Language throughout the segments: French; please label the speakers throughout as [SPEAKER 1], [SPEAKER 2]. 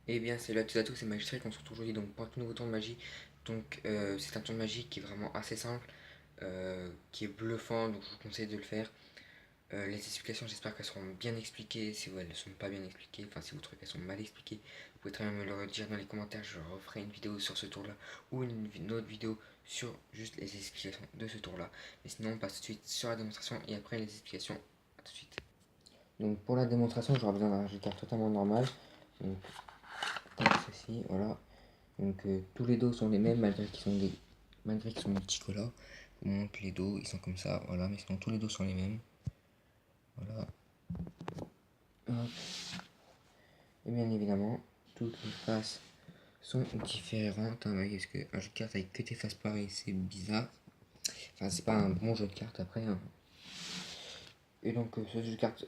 [SPEAKER 1] Eh bien, salut à tous et à tous, c'est Magistrick, on se retrouve aujourd'hui pour un tout nouveau tour de magie. C'est un tour de magie qui est vraiment assez simple, qui est bluffant, donc je vous conseille de le faire. Les explications, j'espère qu'elles seront bien expliquées. Si elles ne sont pas bien expliquées, enfin si vous trouvez qu'elles sont mal expliquées, vous pouvez très bien me le redire dans les commentaires. Je referai une vidéo sur ce tour-là ou une autre vidéo sur juste les explications de ce tour-là. Mais sinon, on passe tout de suite sur la démonstration et après les explications. A tout de suite. Donc pour la démonstration, j'aurai besoin d'un jeu de cartes totalement normal. Donc comme ceci, voilà. Donc tous les dos sont les mêmes malgré qu'ils sont multicolores. Je vous montre les dos, ils sont comme ça, voilà, mais sinon tous les dos sont les mêmes. Voilà. Hop. Et bien évidemment, toutes les faces sont différentes. Hein, parce qu'un jeu de cartes avec que des faces pareilles, c'est bizarre. Enfin, c'est pas un bon jeu de cartes après. Hein. Et donc ce jeu de cartes,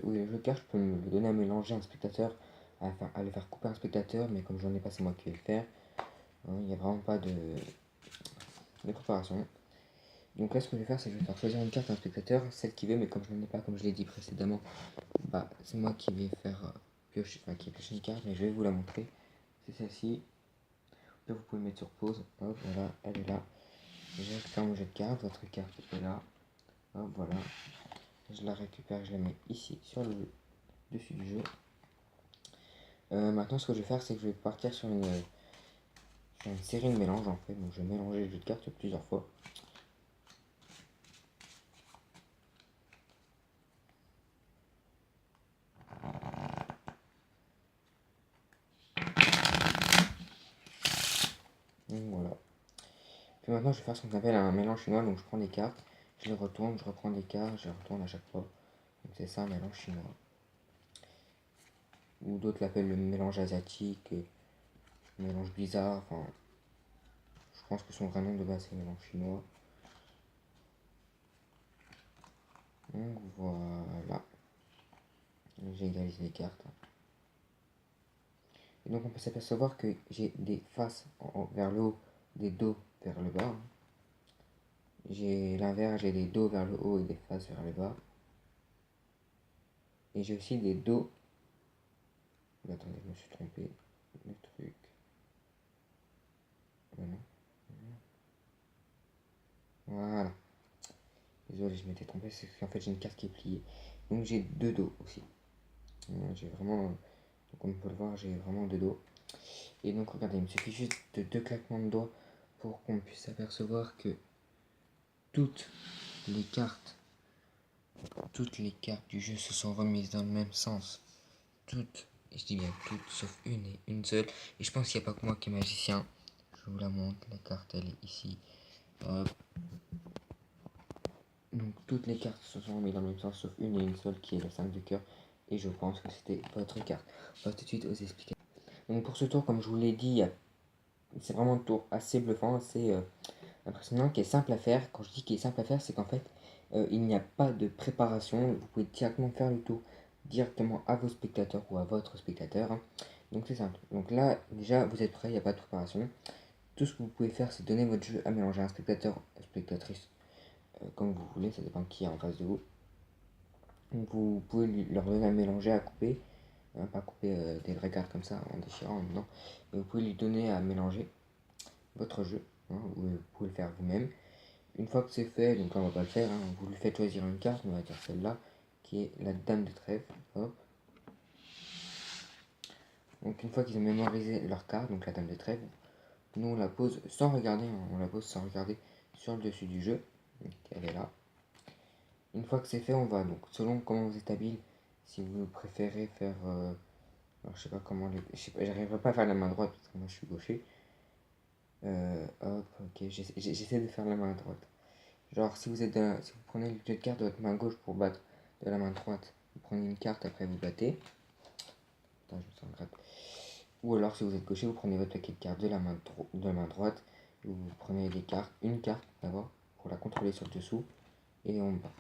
[SPEAKER 1] oui, le jeu de cartes, je peux le donner à mélanger un spectateur, à le faire couper un spectateur, mais comme j'en ai pas, c'est moi qui vais le faire. Hein, il n'y a vraiment pas de préparation. Donc là, ce que je vais faire, c'est que je vais faire choisir une carte à un spectateur, celle qui veut, mais comme je n'en ai pas, comme je l'ai dit précédemment, bah, c'est moi qui vais faire piocher, enfin, qui vais piocher une carte, mais je vais vous la montrer. C'est celle-ci. Là, vous pouvez mettre sur pause. Hop, voilà, elle est là. Je récupère mon jeu de carte, votre carte est là. Hop, voilà. Je la récupère, je la mets ici, sur le dessus du jeu. Maintenant, ce que je vais faire, c'est que je vais partir sur une série de mélanges, en fait. Donc, je vais mélanger les jeux de cartes plusieurs fois. Donc, voilà. Puis maintenant, je vais faire ce qu'on appelle un mélange chinois. Donc, je prends des cartes, je les retourne, je reprends des cartes, je les retourne à chaque fois. Donc, c'est ça, un mélange chinois. Ou d'autres l'appellent le mélange asiatique, le mélange bizarre. Enfin, je pense que son vrai nom de base, c'est le mélange chinois. Donc, voilà. J'ai égalisé les cartes. Et donc, on peut s'apercevoir que j'ai des faces vers le haut, des dos vers le bas. J'ai l'inverse, j'ai des dos vers le haut et des faces vers le bas. Et j'ai aussi des dos. Attendez, je me suis trompé. Le truc. Voilà. Voilà. Désolé, je m'étais trompé, c'est qu'en fait j'ai une carte qui est pliée. Donc j'ai deux dos aussi. J'ai vraiment. Donc comme on peut le voir, j'ai vraiment deux dos. Et donc regardez, il me suffit juste de deux claquements de doigts pour qu'on puisse s'apercevoir que toutes les cartes, toutes les cartes du jeu se sont remises dans le même sens. Toutes, et je dis bien toutes, sauf une et une seule. Et je pense qu'il n'y a pas que moi qui est magicien. Je vous la montre, la carte elle est ici. Hop. Donc toutes les cartes se sont remises dans le même sens, sauf une et une seule qui est la 5 de cœur. Et je pense que c'était votre carte. On passe tout de suite aux explications. Donc pour ce tour, comme je vous l'ai dit, c'est vraiment un tour assez bluffant, assez impressionnant, qui est simple à faire. Quand je dis qu'il est simple à faire, c'est qu'en fait, il n'y a pas de préparation. Vous pouvez directement faire le tour directement à vos spectateurs ou à votre spectateur. Hein. Donc c'est simple. Donc là, déjà, vous êtes prêts, il n'y a pas de préparation. Tout ce que vous pouvez faire, c'est donner votre jeu à mélanger à un spectateur, une spectatrice, comme vous voulez, ça dépend qui est en face de vous. Donc vous pouvez leur donner à mélanger, à couper, hein, pas couper des vraies cartes comme ça en déchirant, non. Mais vous pouvez lui donner à mélanger votre jeu, hein, vous pouvez le faire vous-même. Une fois que c'est fait, donc là on va pas le faire, hein, vous lui faites choisir une carte, on va dire celle-là, qui est la dame de trèfle. Hop. Donc une fois qu'ils ont mémorisé leur carte, donc la dame de trèfle, nous on la pose sans regarder, hein, on la pose sans regarder sur le dessus du jeu. Donc, elle est là. Une fois que c'est fait, on va donc selon comment vous êtes habile, si vous préférez faire, alors je sais pas comment, j'arriverai pas à faire la main droite parce que moi je suis gaucher. Hop, ok, j'essaie de faire la main droite. Genre, si vous prenez le jeu de cartes de votre main gauche pour battre de la main droite, vous prenez une carte, après vous battez. Attends, je me sens grave. Ou alors, si vous êtes gaucher, vous prenez votre paquet de cartes de la main droite, et vous prenez une carte d'abord, pour la contrôler sur le dessous, et on bat.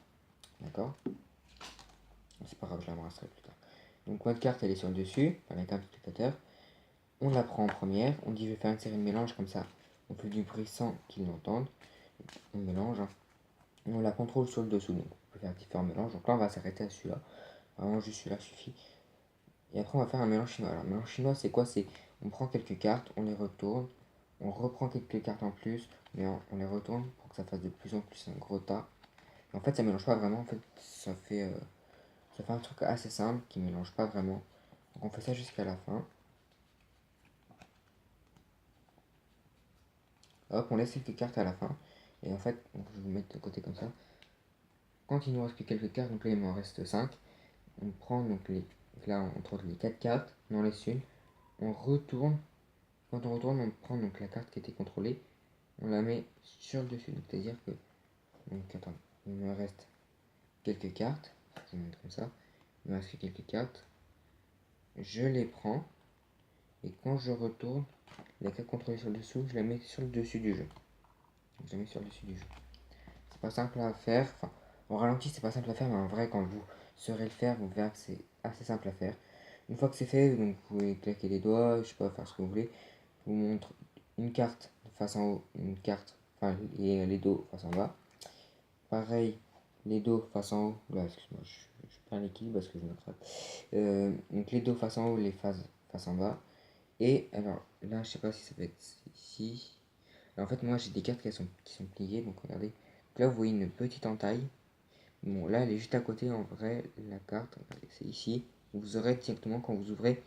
[SPEAKER 1] D'accord? C'est pas grave, je la brasserai plus tard. Donc, votre carte, elle est sur le dessus, par la carte du spectateur. On la prend en première, on dit je vais faire une série de mélanges, comme ça, on fait du bruit sans qu'ils l'entendent. On mélange, hein. On la contrôle sur le dessous, donc on peut faire différents mélanges. Donc là, on va s'arrêter à celui-là. Vraiment, juste celui-là suffit. Et après, on va faire un mélange chinois. Alors, mélange chinois, c'est quoi? C'est on prend quelques cartes, on les retourne, on reprend quelques cartes en plus, mais on les retourne pour que ça fasse de plus en plus un gros tas. Et en fait, ça mélange pas vraiment. En fait, ça fait un truc assez simple qui mélange pas vraiment. Donc, on fait ça jusqu'à la fin. Hop, on laisse quelques cartes à la fin. Et en fait, je vais vous mettre de côté comme ça. Quand il nous reste que quelques cartes, donc là, il m'en reste 5. On prend donc là, on trouve les 4 cartes, on en laisse une. On retourne. Quand on retourne, on prend donc la carte qui était contrôlée, on la met sur le dessus. Donc c'est-à-dire que, donc attends, il me reste quelques cartes, je vous montre comme ça, il me reste quelques cartes, je les prends, et quand je retourne, la carte contrôlée sur le dessous, je la mets sur le dessus du jeu. Donc, je la mets sur le dessus du jeu. C'est pas simple à faire, enfin, en ralenti c'est pas simple à faire, mais en vrai quand vous saurez le faire, vous verrez que c'est assez simple à faire. Une fois que c'est fait, donc vous pouvez claquer les doigts, je sais pas, faire ce que vous voulez. Je vous montre une carte face en haut, une carte, enfin les dos face en bas. Pareil, les dos face en haut, là, excuse-moi, je perds l'équilibre parce que je me trappe. Donc les dos face en haut, les phases face en bas. Et alors là, je sais pas si ça va être ici. Alors, en fait, moi j'ai des cartes qui sont pliées, donc regardez. Donc là, vous voyez une petite entaille. Bon, là, elle est juste à côté en vrai, la carte, c'est ici. Vous aurez directement quand vous ouvrez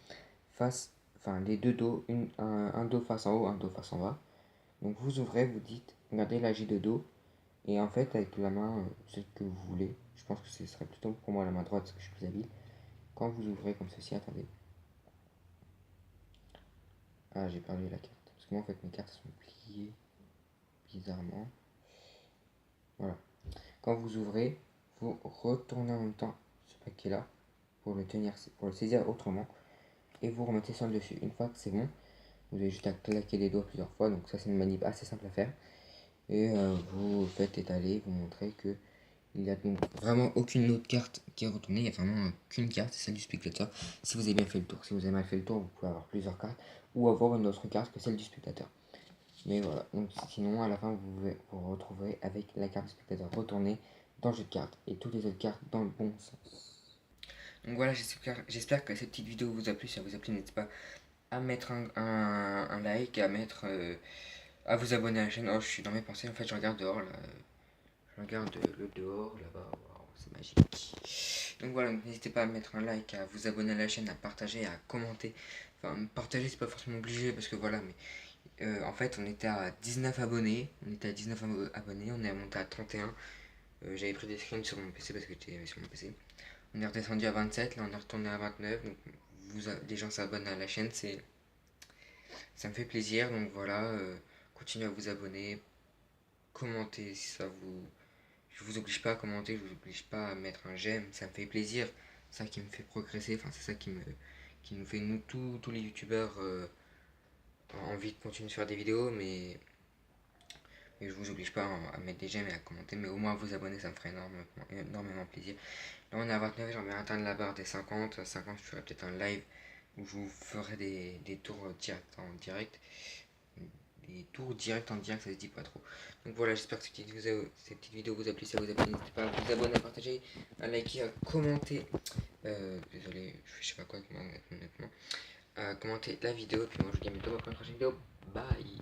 [SPEAKER 1] face, enfin les deux dos, un dos face en haut, un dos face en bas. Donc vous ouvrez, vous dites, regardez là j'ai deux dos, et en fait avec la main, celle que vous voulez, je pense que ce serait plutôt pour moi la main droite parce que je suis plus habile. Quand vous ouvrez comme ceci, attendez, ah j'ai perdu la carte, parce que moi en fait mes cartes sont pliées bizarrement. Voilà, quand vous ouvrez, vous retournez en même temps ce paquet là pour le tenir, pour le saisir autrement, et vous remettez sur le dessus. Une fois que c'est bon, vous avez juste à claquer les doigts plusieurs fois, donc ça c'est une manip assez simple à faire. Et vous faites étaler, vous montrez que il n'y a donc vraiment aucune autre carte qui est retournée, il n'y a vraiment qu'une carte, c'est celle du spectateur. Si vous avez bien fait le tour, si vous avez mal fait le tour, vous pouvez avoir plusieurs cartes ou avoir une autre carte que celle du spectateur. Mais voilà, donc sinon à la fin vous retrouverez avec la carte du spectateur retournée dans le jeu de cartes et toutes les autres cartes dans le bon sens. Donc voilà, j'espère que cette petite vidéo vous a plu. Si ça vous a plu, n'hésitez pas à mettre un like, à vous abonner à la chaîne. Oh, je suis dans mes pensées, en fait, je regarde dehors là. Je regarde le dehors là-bas, wow, c'est magique. Donc voilà, n'hésitez pas à mettre un like, à vous abonner à la chaîne, à partager, à commenter. Enfin, partager, c'est pas forcément obligé parce que voilà, mais en fait, on était à 19 abonnés. On est monté à 31. J'avais pris des screens sur mon PC parce que j'étais sur mon PC. On est redescendu à 27, là on est retourné à 29. Donc des gens s'abonnent à la chaîne, ça me fait plaisir. Donc voilà, continuez à vous abonner, commentez si ça vous. Je vous oblige pas à commenter, je vous oblige pas à mettre un j'aime, ça me fait plaisir. C'est ça qui me fait progresser, enfin c'est ça qui nous fait nous tous les youtubeurs envie de continuer de faire des vidéos, mais je vous oblige pas à mettre des j'aime et à commenter, mais au moins à vous abonner, ça me ferait énormément plaisir. Là on est à 29, j'aimerais atteindre la barre des 50. À 50 je ferai peut-être un live où je vous ferai des tours en direct. Des tours directs en direct, ça se dit pas trop. Donc voilà, j'espère que cette petite vidéo vous a plu. Si ça vous a plu, n'hésitez pas à vous abonner, à partager, à liker, à commenter. Désolé, je sais pas quoi honnêtement. À commenter la vidéo. Et puis moi je vous dis à bientôt pour une prochaine vidéo. Bye.